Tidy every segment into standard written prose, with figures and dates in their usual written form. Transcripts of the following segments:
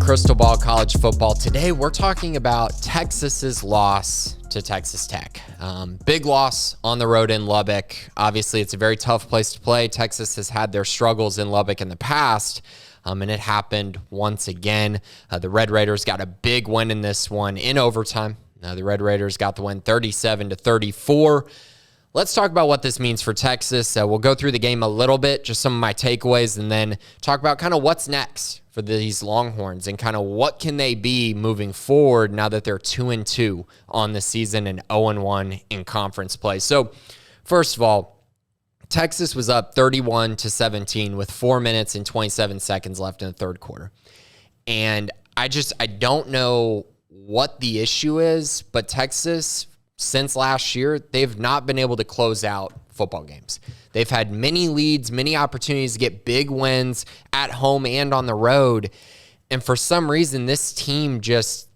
Crystal Ball College Football. Today, we're talking about Texas's loss to Texas Tech. Big loss on the road in Lubbock. Obviously, it's a very tough place to play. Texas has had their struggles in Lubbock in the past, and it happened once again. The Red Raiders got a big win in this one in overtime. The Red Raiders got the win 37-34. Let's talk about what this means for Texas. We'll go through the game a little bit, just some of my takeaways, and then talk about kind of what's next for these Longhorns and kind of what can they be moving forward now that they're 2-2 on the season and 0-1 in conference play. So, first of all, Texas was up 31-17 with 4 minutes and 27 seconds left in the third quarter. And I don't know what the issue is, but Texas, since last year, they've not been able to close out football games. They've had many leads, many opportunities to get big wins at home and on the road. And for some reason, this team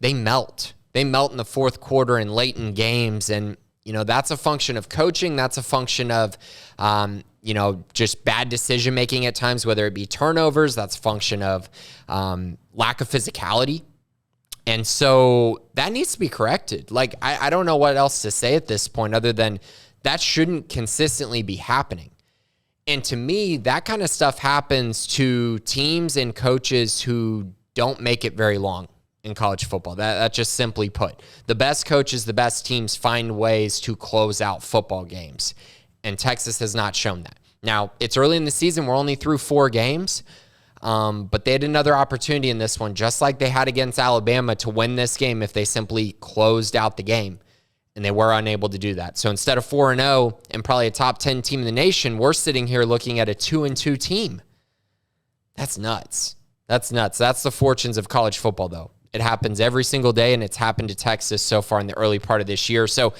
they melt. They melt in the fourth quarter and late in games. And, that's a function of coaching. That's a function of, just bad decision-making at times, whether it be turnovers. That's a function of lack of physicality. And so that needs to be corrected. I don't know what else to say at this point other than that shouldn't consistently be happening. And to me, that kind of stuff happens to teams and coaches who don't make it very long in college football. That just simply put. The best coaches, the best teams find ways to close out football games. And Texas has not shown that. Now, it's early in the season. We're only through 4 games. But they had another opportunity in this one, just like they had against Alabama, to win this game if they simply closed out the game, and they were unable to do that. So instead of 4-0 and probably a top 10 team in the nation, we're sitting here looking at a 2-2 team. That's nuts. That's nuts. That's the fortunes of college football, though. It happens every single day, and it's happened to Texas so far in the early part of this year. So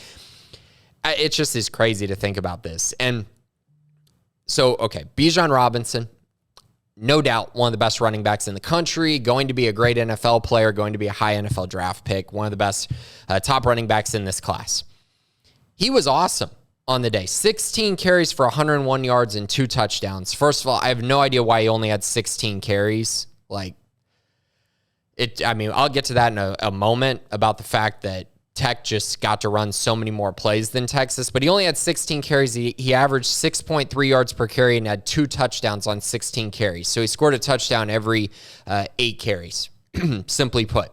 it just is crazy to think about this. And so, okay, Bijan Robinson, no doubt one of the best running backs in the country, going to be a great NFL player, going to be a high NFL draft pick, one of the best top running backs in this class. He was awesome on the day. 16 carries for 101 yards and 2 touchdowns. First of all, I have no idea why he only had 16 carries. I'll get to that in a moment about the fact that Tech just got to run so many more plays than Texas, but he only had 16 carries. He averaged 6.3 yards per carry and had 2 touchdowns on 16 carries. So he scored a touchdown every 8 carries, simply put.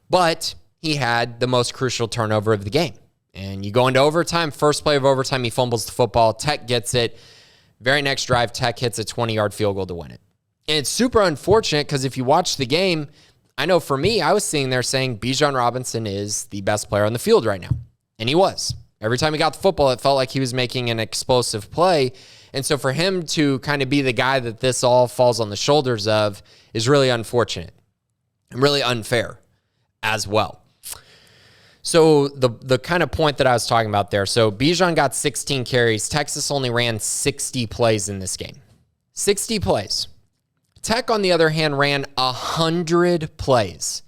But he had the most crucial turnover of the game. And you go into overtime, first play of overtime, he fumbles the football. Tech gets it. Very next drive, Tech hits a 20-yard field goal to win it. And it's super unfortunate because if you watch the game, I know for me, I was sitting there saying Bijan Robinson is the best player on the field right now. And he was. Every time he got the football, it felt like he was making an explosive play. And so for him to kind of be the guy that this all falls on the shoulders of is really unfortunate and really unfair as well. So the kind of point that I was talking about there, so Bijan got 16 carries. Texas only ran 60 plays in this game. 60 plays. Tech, on the other hand, ran 100 plays.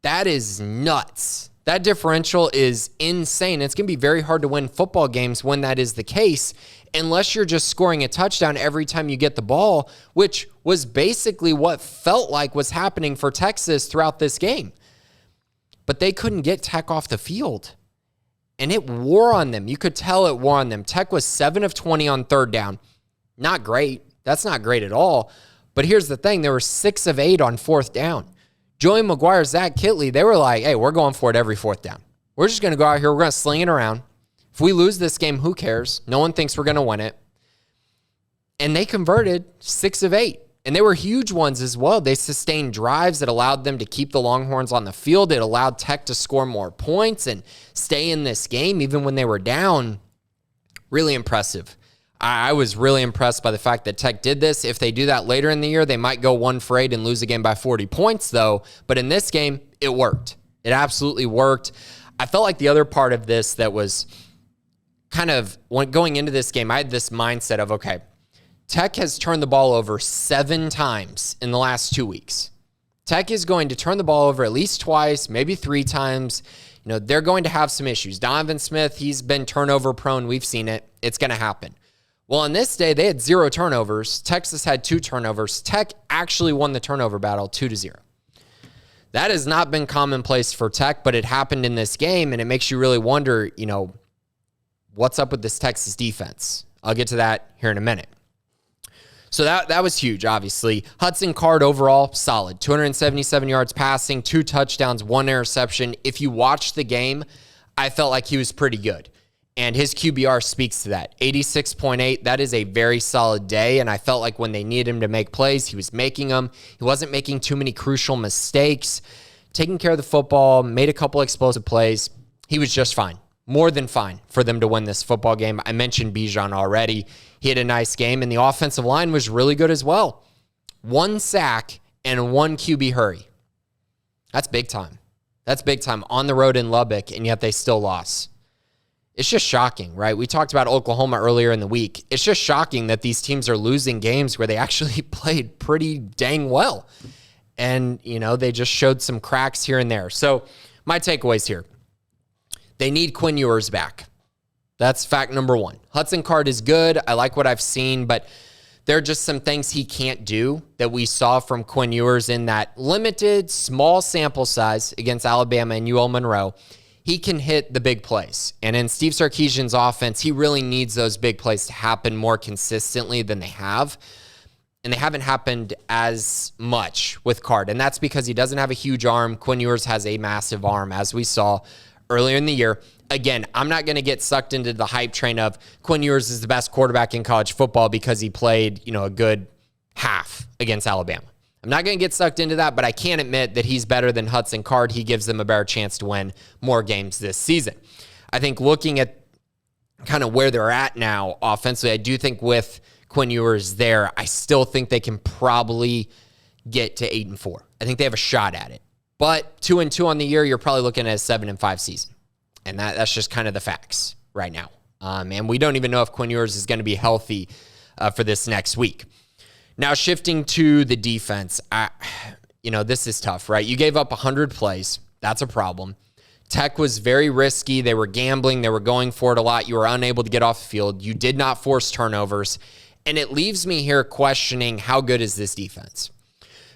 That is nuts. That differential is insane. It's going to be very hard to win football games when that is the case, unless you're just scoring a touchdown every time you get the ball, which was basically what felt like was happening for Texas throughout this game. But they couldn't get Tech off the field, and it wore on them. You could tell it wore on them. Tech was 7 of 20 on third down. Not great. That's not great at all. But here's the thing. There were 6 of 8 on fourth down. Joey McGuire, Zach Kitley, they were like, hey, we're going for it every fourth down. We're just going to go out here. We're going to sling it around. If we lose this game, who cares? No one thinks we're going to win it. And they converted 6 of 8. And they were huge ones as well. They sustained drives that allowed them to keep the Longhorns on the field. It allowed Tech to score more points and stay in this game even when they were down. Really impressive. I was really impressed by the fact that Tech did this. If they do that later in the year, they might go 1 for 8 and lose a game by 40 points, though. But in this game, it worked. It absolutely worked. I felt like the other part of this that was kind of, when going into this game, I had this mindset of, okay, Tech has turned the ball over 7 times in the last 2 weeks. Tech is going to turn the ball over at least twice, maybe 3 times. They're going to have some issues. Donovan Smith, he's been turnover prone. We've seen it. It's going to happen. Well, on this day, they had 0 turnovers. Texas had 2 turnovers. Tech actually won the turnover battle 2-0. That has not been commonplace for Tech, but it happened in this game, and it makes you really wonder, what's up with this Texas defense? I'll get to that here in a minute. So that was huge, obviously. Hudson Card overall, solid. 277 yards passing, 2 touchdowns, 1 interception. If you watch the game, I felt like he was pretty good. And his QBR speaks to that. 86.8, that is a very solid day. And I felt like when they needed him to make plays, he was making them. He wasn't making too many crucial mistakes. Taking care of the football, made a couple explosive plays. He was just fine. More than fine for them to win this football game. I mentioned Bijan already. He had a nice game, and the offensive line was really good as well. 1 sack and 1 QB hurry. That's big time. That's big time on the road in Lubbock, and yet they still lost. It's just shocking, right? We talked about Oklahoma earlier in the week. It's just shocking that these teams are losing games where they actually played pretty dang well. And, they just showed some cracks here and there. So my takeaways here. They need Quinn Ewers back. That's fact number 1. Hudson Card is good. I like what I've seen, but there are just some things he can't do that we saw from Quinn Ewers in that limited, small sample size against Alabama and UL Monroe. He can hit the big plays. And in Steve Sarkisian's offense, he really needs those big plays to happen more consistently than they have. And they haven't happened as much with Card. And that's because he doesn't have a huge arm. Quinn Ewers has a massive arm, as we saw earlier in the year. Again, I'm not going to get sucked into the hype train of Quinn Ewers is the best quarterback in college football because he played, a good half against Alabama. I'm not going to get sucked into that, but I can admit that he's better than Hudson Card. He gives them a better chance to win more games this season. I think looking at kind of where they're at now offensively, I do think with Quinn Ewers there, I still think they can probably get to 8-4. I think they have a shot at it. But 2-2 on the year, you're probably looking at a 7-5 season. And that's just kind of the facts right now. And we don't even know if Quinn Ewers is going to be healthy for this next week. Now, shifting to the defense, this is tough, right? You gave up 100 plays. That's a problem. Tech was very risky. They were gambling. They were going for it a lot. You were unable to get off the field. You did not force turnovers. And it leaves me here questioning how good is this defense?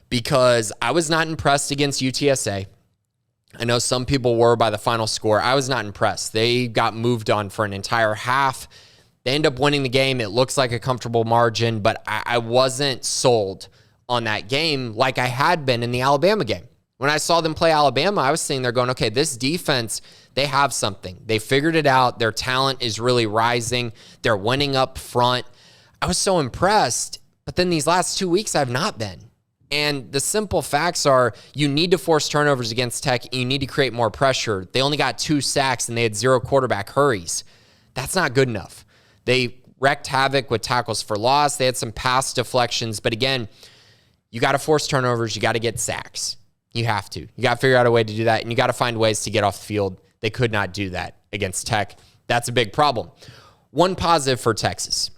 Because I was not impressed against UTSA. I know some people were by the final score. I was not impressed. They got moved on for an entire half. They end up winning the game. It looks like a comfortable margin, but I wasn't sold on that game like I had been in the Alabama game. When I saw them play Alabama, I was sitting there going, okay, this defense, they have something. They figured it out. Their talent is really rising. They're winning up front. I was so impressed, but then these last 2 weeks, I've not been. And the simple facts are you need to force turnovers against Tech. And you need to create more pressure. They only got 2 sacks and they had 0 quarterback hurries. That's not good enough. They wreaked havoc with tackles for loss. They had some pass deflections. But again, you got to force turnovers. You got to get sacks. You have to. You got to figure out a way to do that. And you got to find ways to get off the field. They could not do that against Tech. That's a big problem. One positive for Texas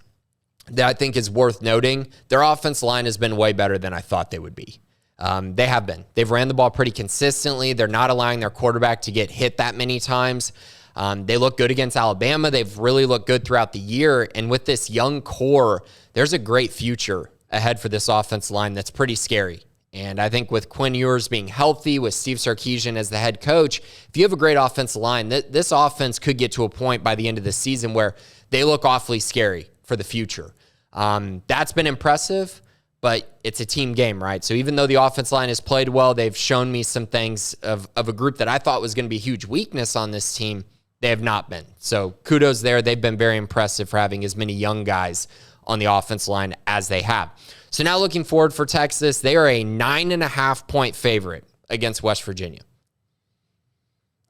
that I think is worth noting, their offensive line has been way better than I thought they would be. They have been. They've ran the ball pretty consistently. They're not allowing their quarterback to get hit that many times. They look good against Alabama. They've really looked good throughout the year. And with this young core, there's a great future ahead for this offensive line that's pretty scary. And I think with Quinn Ewers being healthy, with Steve Sarkisian as the head coach, if you have a great offensive line, this offense could get to a point by the end of the season where they look awfully scary for the future. That's been impressive, but it's a team game, right? So even though the offense line has played well, they've shown me some things of a group that I thought was going to be a huge weakness on this team. They have not been. So kudos there. They've been very impressive for having as many young guys on the offense line as they have. So now looking forward for Texas, they are a 9.5-point favorite against West Virginia.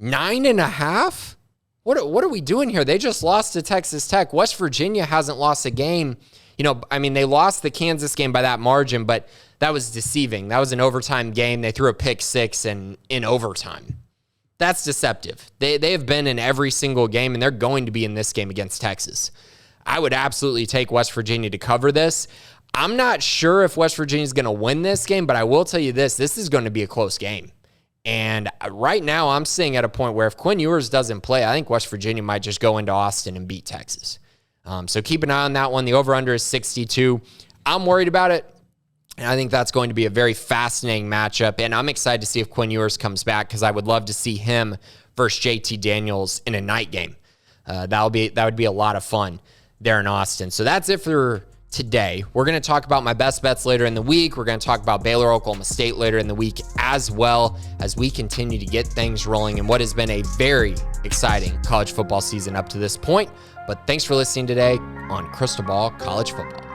9.5? What are we doing here? They just lost to Texas Tech. West Virginia hasn't lost a game. They lost the Kansas game by that margin, but that was deceiving. That was an overtime game. They threw a pick six in overtime. That's deceptive. They have been in every single game, and they're going to be in this game against Texas. I would absolutely take West Virginia to cover this. I'm not sure if West Virginia is going to win this game, but I will tell you this is going to be a close game. And right now I'm sitting at a point where if Quinn Ewers doesn't play, I think West Virginia might just go into Austin and beat Texas. So keep an eye on that one. The over-under is 62. I'm worried about it. And I think that's going to be a very fascinating matchup. And I'm excited to see if Quinn Ewers comes back, because I would love to see him versus JT Daniels in a night game. That would be a lot of fun there in Austin. So that's it for today. We're going to talk about my best bets later in the week. We're going to talk about Baylor, Oklahoma State later in the week, as well as we continue to get things rolling in what has been a very exciting college football season up to this point. But thanks for listening today on Crystal Ball College Football.